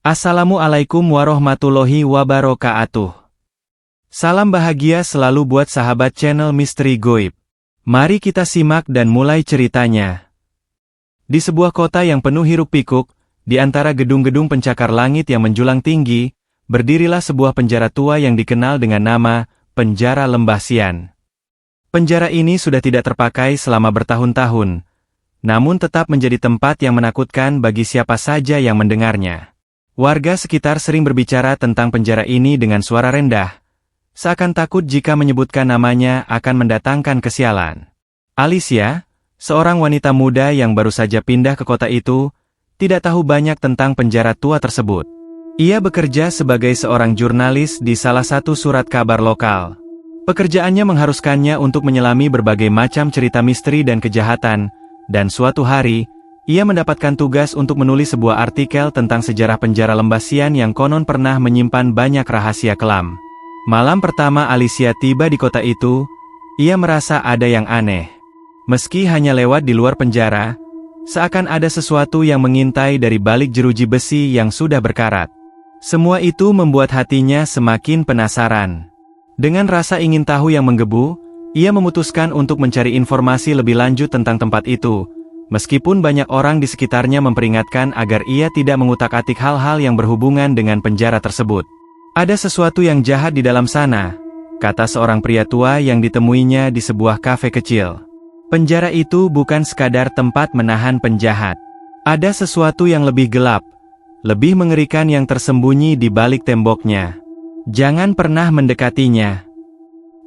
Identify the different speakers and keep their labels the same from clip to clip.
Speaker 1: Assalamualaikum warahmatullahi wabarakatuh. Salam bahagia selalu buat sahabat channel Misteri Goib. Mari kita simak dan mulai ceritanya. Di sebuah kota yang penuh hiruk-pikuk, di antara gedung-gedung pencakar langit yang menjulang tinggi, berdirilah sebuah penjara tua yang dikenal dengan nama Penjara Lembah Sian. Penjara ini sudah tidak terpakai selama bertahun-tahun, namun tetap menjadi tempat yang menakutkan bagi siapa saja yang mendengarnya. Warga sekitar sering berbicara tentang penjara ini dengan suara rendah, seakan takut jika menyebutkan namanya akan mendatangkan kesialan. Alicia, seorang wanita muda yang baru saja pindah ke kota itu, tidak tahu banyak tentang penjara tua tersebut. Ia bekerja sebagai seorang jurnalis di salah satu surat kabar lokal. Pekerjaannya mengharuskannya untuk menyelami berbagai macam cerita misteri dan kejahatan, dan suatu hari, ia mendapatkan tugas untuk menulis sebuah artikel tentang sejarah penjara Lembah Sian yang konon pernah menyimpan banyak rahasia kelam. Malam pertama Alicia tiba di kota itu, ia merasa ada yang aneh. Meski hanya lewat di luar penjara, seakan ada sesuatu yang mengintai dari balik jeruji besi yang sudah berkarat. Semua itu membuat hatinya semakin penasaran. Dengan rasa ingin tahu yang menggebu, ia memutuskan untuk mencari informasi lebih lanjut tentang tempat itu. Meskipun banyak orang di sekitarnya memperingatkan agar ia tidak mengutak-atik hal-hal yang berhubungan dengan penjara tersebut. Ada sesuatu yang jahat di dalam sana, kata seorang pria tua yang ditemuinya di sebuah kafe kecil. Penjara itu bukan sekadar tempat menahan penjahat. Ada sesuatu yang lebih gelap, lebih mengerikan yang tersembunyi di balik temboknya. Jangan pernah mendekatinya.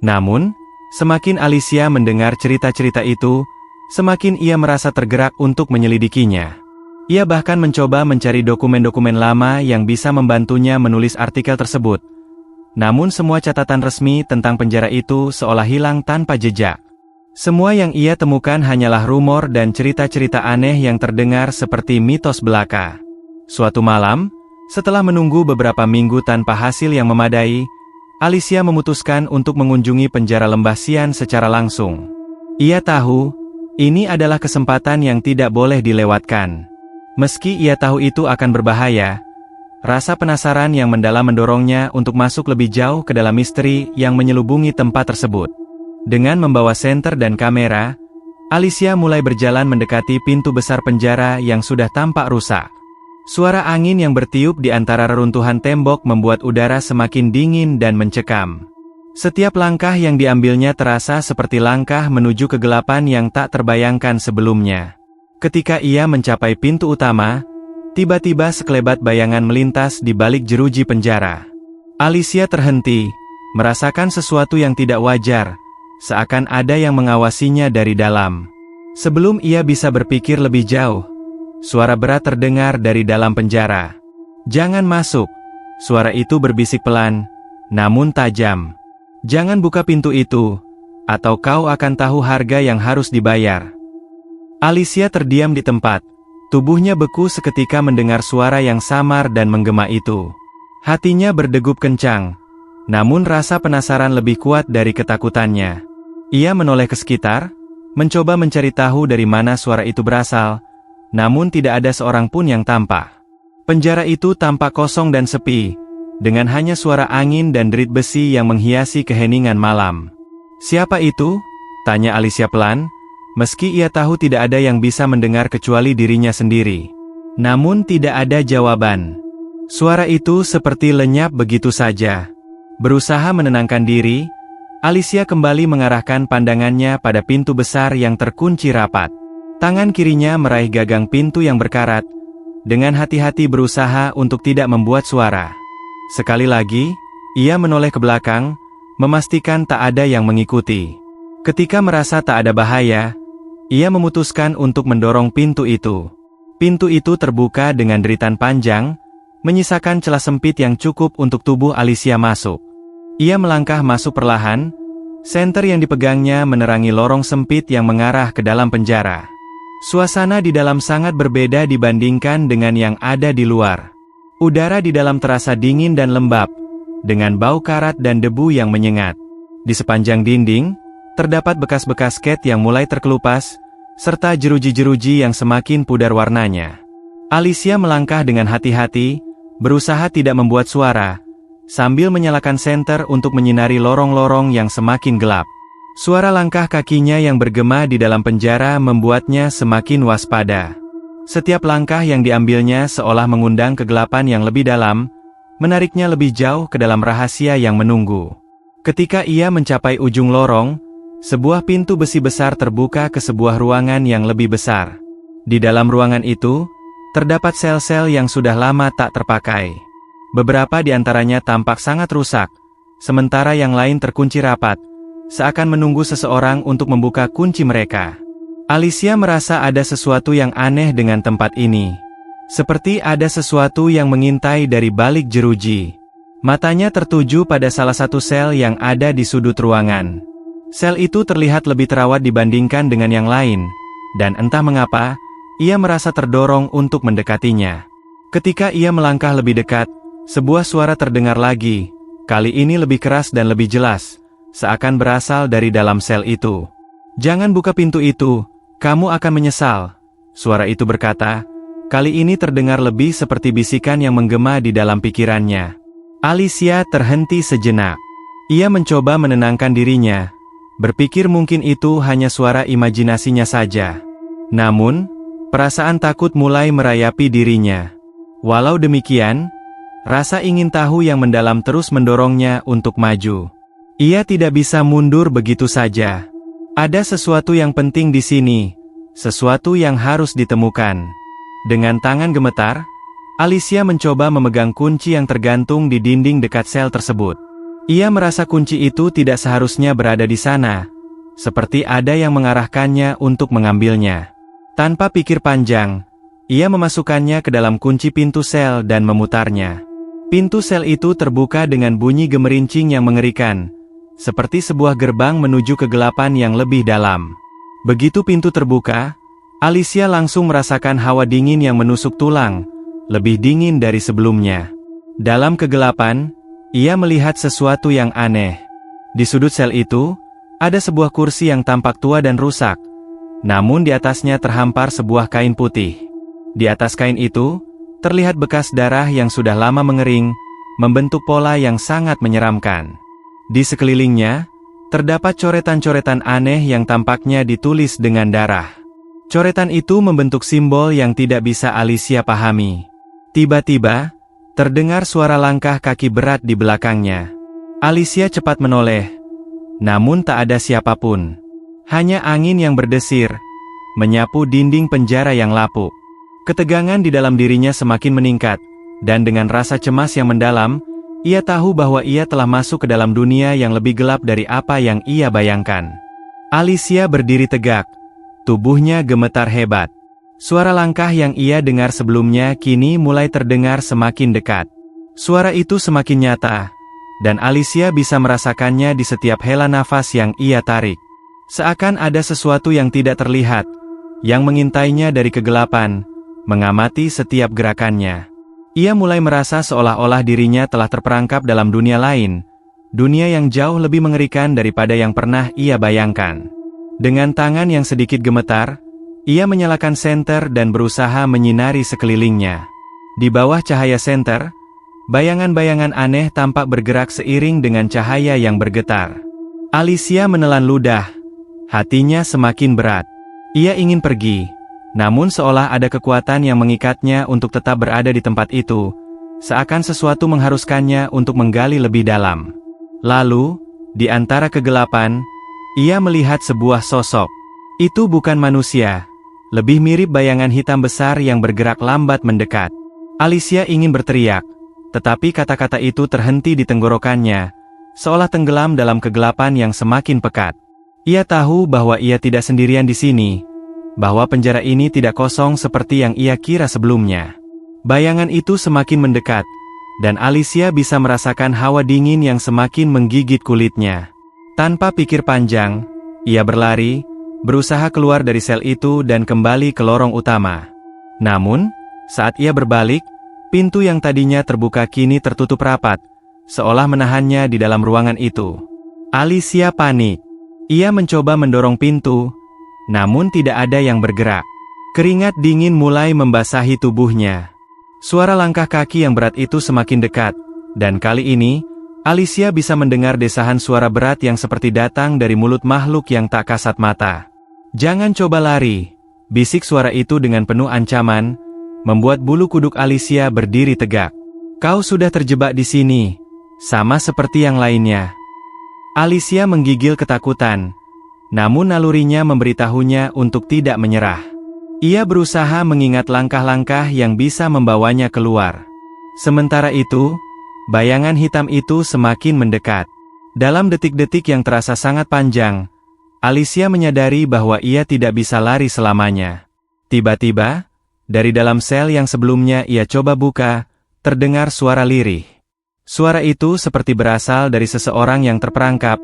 Speaker 1: Namun, semakin Alicia mendengar cerita-cerita itu, semakin ia merasa tergerak untuk menyelidikinya. Ia bahkan mencoba mencari dokumen-dokumen lama yang bisa membantunya menulis artikel tersebut. Namun semua catatan resmi tentang penjara itu seolah hilang tanpa jejak. Semua yang ia temukan hanyalah rumor dan cerita-cerita aneh yang terdengar seperti mitos belaka. Suatu malam, setelah menunggu beberapa minggu tanpa hasil yang memadai, Alicia memutuskan untuk mengunjungi penjara Lembah Sian secara langsung. Ia tahu, ini adalah kesempatan yang tidak boleh dilewatkan. Meski ia tahu itu akan berbahaya, rasa penasaran yang mendalam mendorongnya untuk masuk lebih jauh ke dalam misteri yang menyelubungi tempat tersebut. Dengan membawa senter dan kamera, Alicia mulai berjalan mendekati pintu besar penjara yang sudah tampak rusak. Suara angin yang bertiup di antara reruntuhan tembok membuat udara semakin dingin dan mencekam. Setiap langkah yang diambilnya terasa seperti langkah menuju kegelapan yang tak terbayangkan sebelumnya. Ketika ia mencapai pintu utama, tiba-tiba sekelebat bayangan melintas di balik jeruji penjara. Alicia terhenti, merasakan sesuatu yang tidak wajar, seakan ada yang mengawasinya dari dalam. Sebelum ia bisa berpikir lebih jauh, suara berat terdengar dari dalam penjara. "Jangan masuk!" Suara itu berbisik pelan, namun tajam. "Jangan buka pintu itu, atau kau akan tahu harga yang harus dibayar." Alicia terdiam di tempat, tubuhnya beku seketika mendengar suara yang samar dan menggema itu. Hatinya berdegup kencang, namun rasa penasaran lebih kuat dari ketakutannya. Ia menoleh ke sekitar, mencoba mencari tahu dari mana suara itu berasal, namun tidak ada seorang pun yang tampak. Penjara itu tampak kosong dan sepi, dengan hanya suara angin dan derit besi yang menghiasi keheningan malam. "Siapa itu?" tanya Alicia pelan, meski ia tahu tidak ada yang bisa mendengar kecuali dirinya sendiri. Namun tidak ada jawaban. Suara itu seperti lenyap begitu saja. Berusaha menenangkan diri, Alicia kembali mengarahkan pandangannya pada pintu besar yang terkunci rapat. Tangan kirinya meraih gagang pintu yang berkarat, dengan hati-hati berusaha untuk tidak membuat suara. Sekali lagi, ia menoleh ke belakang, memastikan tak ada yang mengikuti. Ketika merasa tak ada bahaya, ia memutuskan untuk mendorong pintu itu. Pintu itu terbuka dengan deritan panjang, menyisakan celah sempit yang cukup untuk tubuh Alicia masuk. Ia melangkah masuk perlahan, senter yang dipegangnya menerangi lorong sempit yang mengarah ke dalam penjara. Suasana di dalam sangat berbeda dibandingkan dengan yang ada di luar. Udara di dalam terasa dingin dan lembab, dengan bau karat dan debu yang menyengat. Di sepanjang dinding, terdapat bekas-bekas cat yang mulai terkelupas, serta jeruji-jeruji yang semakin pudar warnanya. Alicia melangkah dengan hati-hati, berusaha tidak membuat suara, sambil menyalakan senter untuk menyinari lorong-lorong yang semakin gelap. Suara langkah kakinya yang bergema di dalam penjara membuatnya semakin waspada. Setiap langkah yang diambilnya seolah mengundang kegelapan yang lebih dalam, menariknya lebih jauh ke dalam rahasia yang menunggu. Ketika ia mencapai ujung lorong, sebuah pintu besi besar terbuka ke sebuah ruangan yang lebih besar. Di dalam ruangan itu, terdapat sel-sel yang sudah lama tak terpakai. Beberapa di antaranya tampak sangat rusak, sementara yang lain terkunci rapat, seakan menunggu seseorang untuk membuka kunci mereka. Alicia merasa ada sesuatu yang aneh dengan tempat ini. Seperti ada sesuatu yang mengintai dari balik jeruji. Matanya tertuju pada salah satu sel yang ada di sudut ruangan. Sel itu terlihat lebih terawat dibandingkan dengan yang lain, dan entah mengapa, ia merasa terdorong untuk mendekatinya. Ketika ia melangkah lebih dekat, sebuah suara terdengar lagi, kali ini lebih keras dan lebih jelas, seakan berasal dari dalam sel itu. "Jangan buka pintu itu, kamu akan menyesal," suara itu berkata. Kali ini terdengar lebih seperti bisikan yang menggema di dalam pikirannya. Alicia terhenti sejenak. Ia mencoba menenangkan dirinya, berpikir mungkin itu hanya suara imajinasinya saja. Namun, perasaan takut mulai merayapi dirinya. Walau demikian, rasa ingin tahu yang mendalam terus mendorongnya untuk maju. Ia tidak bisa mundur begitu saja. Ada sesuatu yang penting di sini, sesuatu yang harus ditemukan. Dengan tangan gemetar, Alicia mencoba memegang kunci yang tergantung di dinding dekat sel tersebut. Ia merasa kunci itu tidak seharusnya berada di sana, seperti ada yang mengarahkannya untuk mengambilnya. Tanpa pikir panjang, ia memasukkannya ke dalam kunci pintu sel dan memutarnya. Pintu sel itu terbuka dengan bunyi gemerincing yang mengerikan, seperti sebuah gerbang menuju kegelapan yang lebih dalam. Begitu pintu terbuka, Alicia langsung merasakan hawa dingin yang menusuk tulang, lebih dingin dari sebelumnya. Dalam kegelapan, ia melihat sesuatu yang aneh. Di sudut sel itu, ada sebuah kursi yang tampak tua dan rusak. Namun di atasnya terhampar sebuah kain putih. Di atas kain itu, terlihat bekas darah yang sudah lama mengering, membentuk pola yang sangat menyeramkan. Di sekelilingnya, terdapat coretan-coretan aneh yang tampaknya ditulis dengan darah. Coretan itu membentuk simbol yang tidak bisa Alicia pahami. Tiba-tiba, terdengar suara langkah kaki berat di belakangnya. Alicia cepat menoleh, namun tak ada siapapun. Hanya angin yang berdesir, menyapu dinding penjara yang lapuk. Ketegangan di dalam dirinya semakin meningkat, dan dengan rasa cemas yang mendalam, ia tahu bahwa ia telah masuk ke dalam dunia yang lebih gelap dari apa yang ia bayangkan. Alicia berdiri tegak, tubuhnya gemetar hebat. Suara langkah yang ia dengar sebelumnya kini mulai terdengar semakin dekat. Suara itu semakin nyata, dan Alicia bisa merasakannya di setiap hela nafas yang ia tarik. Seakan ada sesuatu yang tidak terlihat, yang mengintainya dari kegelapan, mengamati setiap gerakannya. Ia mulai merasa seolah-olah dirinya telah terperangkap dalam dunia lain, dunia yang jauh lebih mengerikan daripada yang pernah ia bayangkan. Dengan tangan yang sedikit gemetar, ia menyalakan senter dan berusaha menyinari sekelilingnya. Di bawah cahaya senter, bayangan-bayangan aneh tampak bergerak seiring dengan cahaya yang bergetar. Alicia menelan ludah. Hatinya semakin berat. Ia ingin pergi, namun seolah ada kekuatan yang mengikatnya untuk tetap berada di tempat itu, seakan sesuatu mengharuskannya untuk menggali lebih dalam. Lalu, di antara kegelapan, ia melihat sebuah sosok. Itu bukan manusia, lebih mirip bayangan hitam besar yang bergerak lambat mendekat. Alicia ingin berteriak, tetapi kata-kata itu terhenti di tenggorokannya, seolah tenggelam dalam kegelapan yang semakin pekat. Ia tahu bahwa ia tidak sendirian di sini, bahwa penjara ini tidak kosong seperti yang ia kira sebelumnya. Bayangan itu semakin mendekat, dan Alicia bisa merasakan hawa dingin yang semakin menggigit kulitnya. Tanpa pikir panjang, ia berlari, berusaha keluar dari sel itu dan kembali ke lorong utama. Namun, saat ia berbalik, pintu yang tadinya terbuka kini tertutup rapat, seolah menahannya di dalam ruangan itu. Alicia panik. Ia mencoba mendorong pintu, namun tidak ada yang bergerak. Keringat dingin mulai membasahi tubuhnya. Suara langkah kaki yang berat itu semakin dekat, dan kali ini, Alicia bisa mendengar desahan suara berat yang seperti datang dari mulut makhluk yang tak kasat mata. "Jangan coba lari," bisik suara itu dengan penuh ancaman, membuat bulu kuduk Alicia berdiri tegak. "Kau sudah terjebak di sini, sama seperti yang lainnya." Alicia menggigil ketakutan, namun nalurinya memberitahunya untuk tidak menyerah. Ia berusaha mengingat langkah-langkah yang bisa membawanya keluar. Sementara itu, bayangan hitam itu semakin mendekat. Dalam detik-detik yang terasa sangat panjang, Alicia menyadari bahwa ia tidak bisa lari selamanya. Tiba-tiba, dari dalam sel yang sebelumnya ia coba buka, terdengar suara lirih. Suara itu seperti berasal dari seseorang yang terperangkap,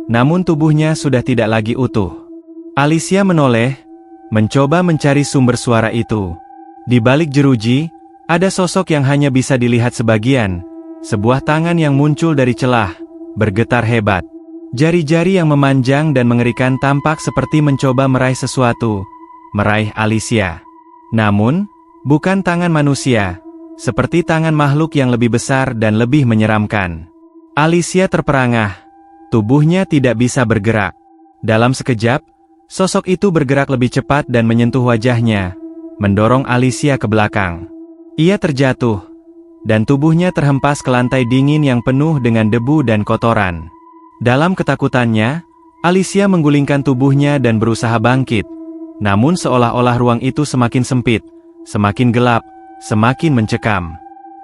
Speaker 1: namun tubuhnya sudah tidak lagi utuh. Alicia menoleh, mencoba mencari sumber suara itu. Di balik jeruji, ada sosok yang hanya bisa dilihat sebagian, sebuah tangan yang muncul dari celah, bergetar hebat. Jari-jari yang memanjang dan mengerikan tampak seperti mencoba meraih sesuatu, meraih Alicia. Namun, bukan tangan manusia, seperti tangan makhluk yang lebih besar dan lebih menyeramkan. Alicia terperangah, tubuhnya tidak bisa bergerak. Dalam sekejap, sosok itu bergerak lebih cepat dan menyentuh wajahnya, mendorong Alicia ke belakang. Ia terjatuh, dan tubuhnya terhempas ke lantai dingin yang penuh dengan debu dan kotoran. Dalam ketakutannya, Alicia menggulingkan tubuhnya dan berusaha bangkit, namun seolah-olah ruang itu semakin sempit, semakin gelap, semakin mencekam.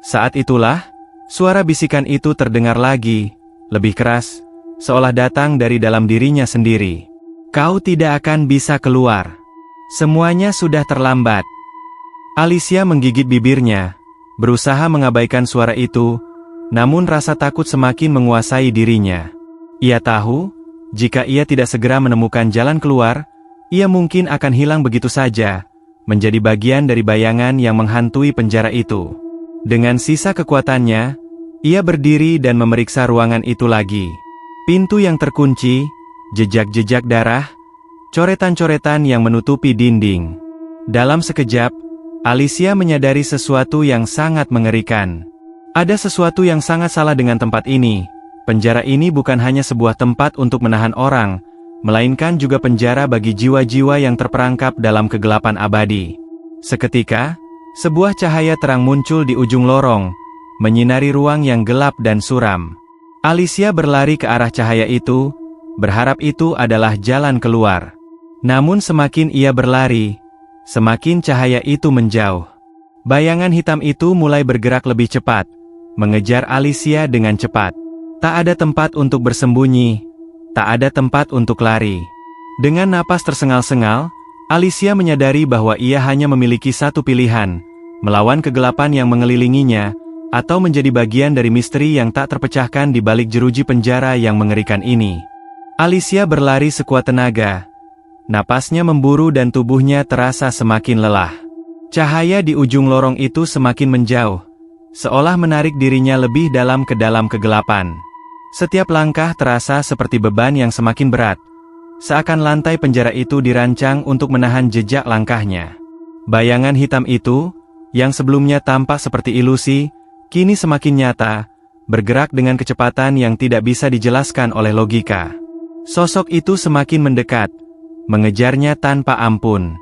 Speaker 1: Saat itulah, suara bisikan itu terdengar lagi, lebih keras, seolah datang dari dalam dirinya sendiri. "Kau tidak akan bisa keluar. Semuanya sudah terlambat." Alicia menggigit bibirnya, berusaha mengabaikan suara itu, namun rasa takut semakin menguasai dirinya. Ia tahu, jika ia tidak segera menemukan jalan keluar, ia mungkin akan hilang begitu saja, menjadi bagian dari bayangan yang menghantui penjara itu. Dengan sisa kekuatannya, ia berdiri dan memeriksa ruangan itu lagi. Pintu yang terkunci, jejak-jejak darah, coretan-coretan yang menutupi dinding. Dalam sekejap, Alicia menyadari sesuatu yang sangat mengerikan. Ada sesuatu yang sangat salah dengan tempat ini. Penjara ini bukan hanya sebuah tempat untuk menahan orang, melainkan juga penjara bagi jiwa-jiwa yang terperangkap dalam kegelapan abadi. Seketika, sebuah cahaya terang muncul di ujung lorong, menyinari ruang yang gelap dan suram. Alicia berlari ke arah cahaya itu, berharap itu adalah jalan keluar. Namun semakin ia berlari, semakin cahaya itu menjauh. Bayangan hitam itu mulai bergerak lebih cepat, mengejar Alicia dengan cepat. Tak ada tempat untuk bersembunyi, tak ada tempat untuk lari. Dengan napas tersengal-sengal, Alicia menyadari bahwa ia hanya memiliki satu pilihan, melawan kegelapan yang mengelilinginya, atau menjadi bagian dari misteri yang tak terpecahkan di balik jeruji penjara yang mengerikan ini. Alicia berlari sekuat tenaga. Napasnya memburu dan tubuhnya terasa semakin lelah. Cahaya di ujung lorong itu semakin menjauh, seolah menarik dirinya lebih dalam ke dalam kegelapan. Setiap langkah terasa seperti beban yang semakin berat, seakan lantai penjara itu dirancang untuk menahan jejak langkahnya. Bayangan hitam itu, yang sebelumnya tampak seperti ilusi, kini semakin nyata, bergerak dengan kecepatan yang tidak bisa dijelaskan oleh logika. Sosok itu semakin mendekat, mengejarnya tanpa ampun.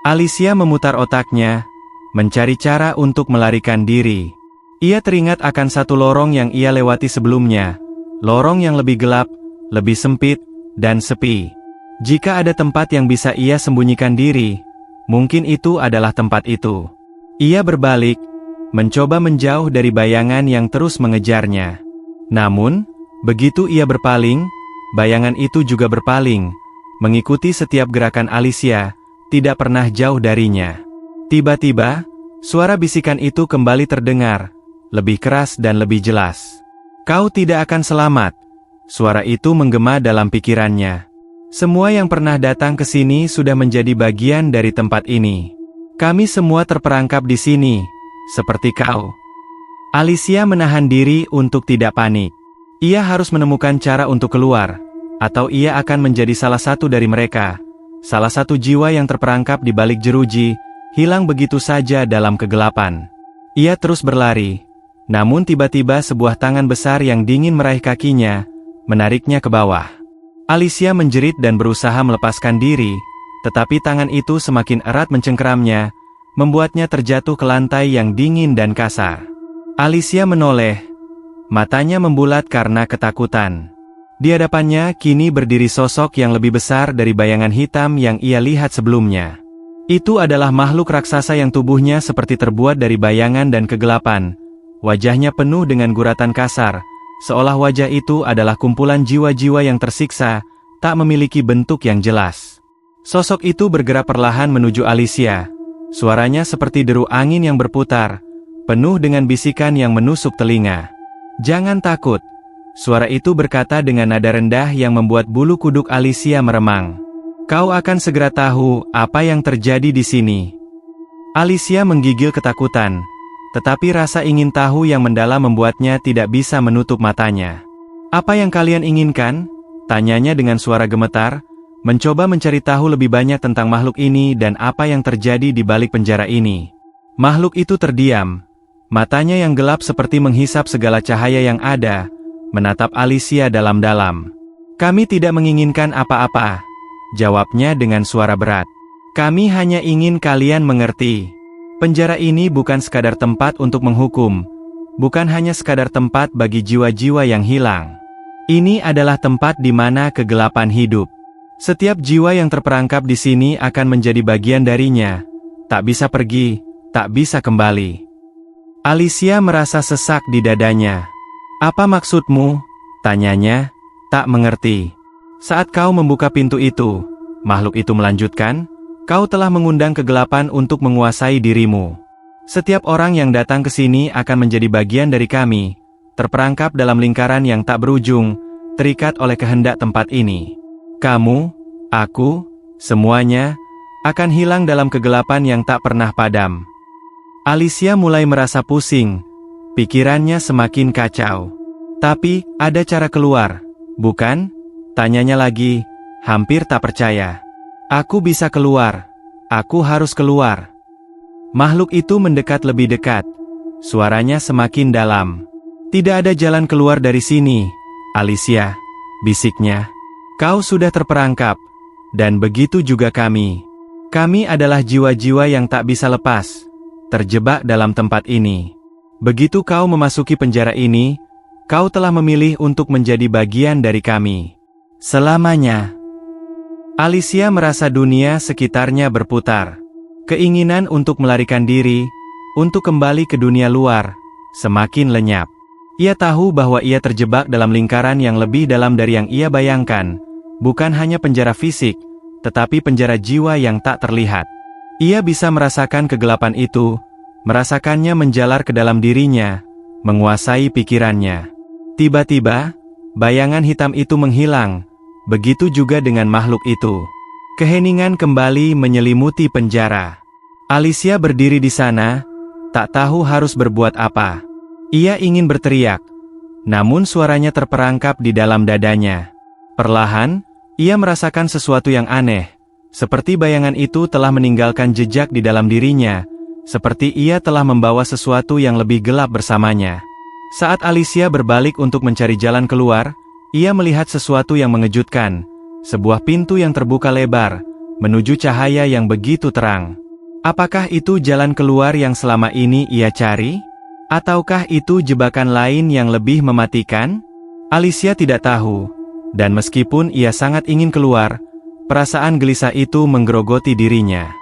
Speaker 1: Alicia memutar otaknya, mencari cara untuk melarikan diri. Ia teringat akan satu lorong yang ia lewati sebelumnya, lorong yang lebih gelap, lebih sempit, dan sepi. Jika ada tempat yang bisa ia sembunyikan diri, mungkin itu adalah tempat itu. Ia berbalik, mencoba menjauh dari bayangan yang terus mengejarnya. Namun, begitu ia berpaling, bayangan itu juga berpaling, mengikuti setiap gerakan Alicia, tidak pernah jauh darinya. Tiba-tiba, suara bisikan itu kembali terdengar, lebih keras dan lebih jelas. "Kau tidak akan selamat." Suara itu menggema dalam pikirannya. Semua yang pernah datang ke sini sudah menjadi bagian dari tempat ini. Kami semua terperangkap di sini, seperti kau. Alicia menahan diri untuk tidak panik. Ia harus menemukan cara untuk keluar, atau ia akan menjadi salah satu dari mereka. Salah satu jiwa yang terperangkap di balik jeruji, hilang begitu saja dalam kegelapan. Ia terus berlari, namun tiba-tiba sebuah tangan besar yang dingin meraih kakinya, menariknya ke bawah. Alicia menjerit dan berusaha melepaskan diri, tetapi tangan itu semakin erat mencengkeramnya, membuatnya terjatuh ke lantai yang dingin dan kasar. Alicia menoleh, matanya membulat karena ketakutan. Di hadapannya kini berdiri sosok yang lebih besar dari bayangan hitam yang ia lihat sebelumnya. Itu adalah makhluk raksasa yang tubuhnya seperti terbuat dari bayangan dan kegelapan. Wajahnya penuh dengan guratan kasar, seolah wajah itu adalah kumpulan jiwa-jiwa yang tersiksa, tak memiliki bentuk yang jelas. Sosok itu bergerak perlahan menuju Alicia. Suaranya seperti deru angin yang berputar, penuh dengan bisikan yang menusuk telinga. "Jangan takut." Suara itu berkata dengan nada rendah yang membuat bulu kuduk Alicia meremang. "Kau akan segera tahu apa yang terjadi di sini." Alicia menggigil ketakutan, tetapi rasa ingin tahu yang mendalam membuatnya tidak bisa menutup matanya. "Apa yang kalian inginkan?" tanyanya dengan suara gemetar, mencoba mencari tahu lebih banyak tentang makhluk ini dan apa yang terjadi di balik penjara ini. Makhluk itu terdiam, matanya yang gelap seperti menghisap segala cahaya yang ada, menatap Alicia dalam-dalam. "Kami tidak menginginkan apa-apa," jawabnya dengan suara berat. "Kami hanya ingin kalian mengerti. Penjara ini bukan sekadar tempat untuk menghukum, bukan hanya sekadar tempat bagi jiwa-jiwa yang hilang. Ini adalah tempat di mana kegelapan hidup. Setiap jiwa yang terperangkap di sini akan menjadi bagian darinya, tak bisa pergi, tak bisa kembali." Alicia merasa sesak di dadanya. "Apa maksudmu?" tanyanya, tak mengerti. "Saat kau membuka pintu itu," makhluk itu melanjutkan, "kau telah mengundang kegelapan untuk menguasai dirimu. Setiap orang yang datang ke sini akan menjadi bagian dari kami, terperangkap dalam lingkaran yang tak berujung, terikat oleh kehendak tempat ini. Kamu, aku, semuanya, akan hilang dalam kegelapan yang tak pernah padam." Alicia mulai merasa pusing. Pikirannya semakin kacau. "Tapi, ada cara keluar, bukan?" tanyanya lagi, hampir tak percaya. "Aku bisa keluar. Aku harus keluar." Makhluk itu mendekat lebih dekat. Suaranya semakin dalam. "Tidak ada jalan keluar dari sini, Alicia," bisiknya. "Kau sudah terperangkap. Dan begitu juga kami. Kami adalah jiwa-jiwa yang tak bisa lepas, terjebak dalam tempat ini. Begitu kau memasuki penjara ini, kau telah memilih untuk menjadi bagian dari kami. Selamanya." Alicia merasa dunia sekitarnya berputar. Keinginan untuk melarikan diri, untuk kembali ke dunia luar, semakin lenyap. Ia tahu bahwa ia terjebak dalam lingkaran yang lebih dalam dari yang ia bayangkan, bukan hanya penjara fisik, tetapi penjara jiwa yang tak terlihat. Ia bisa merasakan kegelapan itu, merasakannya menjalar ke dalam dirinya, menguasai pikirannya. Tiba-tiba, bayangan hitam itu menghilang, begitu juga dengan makhluk itu. Keheningan kembali menyelimuti penjara. Alicia berdiri di sana, tak tahu harus berbuat apa. Ia ingin berteriak, namun suaranya terperangkap di dalam dadanya. Perlahan, ia merasakan sesuatu yang aneh, seperti bayangan itu telah meninggalkan jejak di dalam dirinya, seperti ia telah membawa sesuatu yang lebih gelap bersamanya. Saat Alicia berbalik untuk mencari jalan keluar, ia melihat sesuatu yang mengejutkan, sebuah pintu yang terbuka lebar, menuju cahaya yang begitu terang. Apakah itu jalan keluar yang selama ini ia cari? Ataukah itu jebakan lain yang lebih mematikan? Alicia tidak tahu, dan meskipun ia sangat ingin keluar, perasaan gelisah itu menggerogoti dirinya.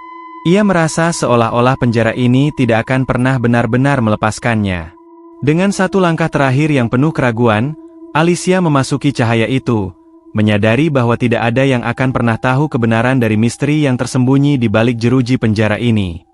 Speaker 1: Ia merasa seolah-olah penjara ini tidak akan pernah benar-benar melepaskannya. Dengan satu langkah terakhir yang penuh keraguan, Alicia memasuki cahaya itu, menyadari bahwa tidak ada yang akan pernah tahu kebenaran dari misteri yang tersembunyi di balik jeruji penjara ini.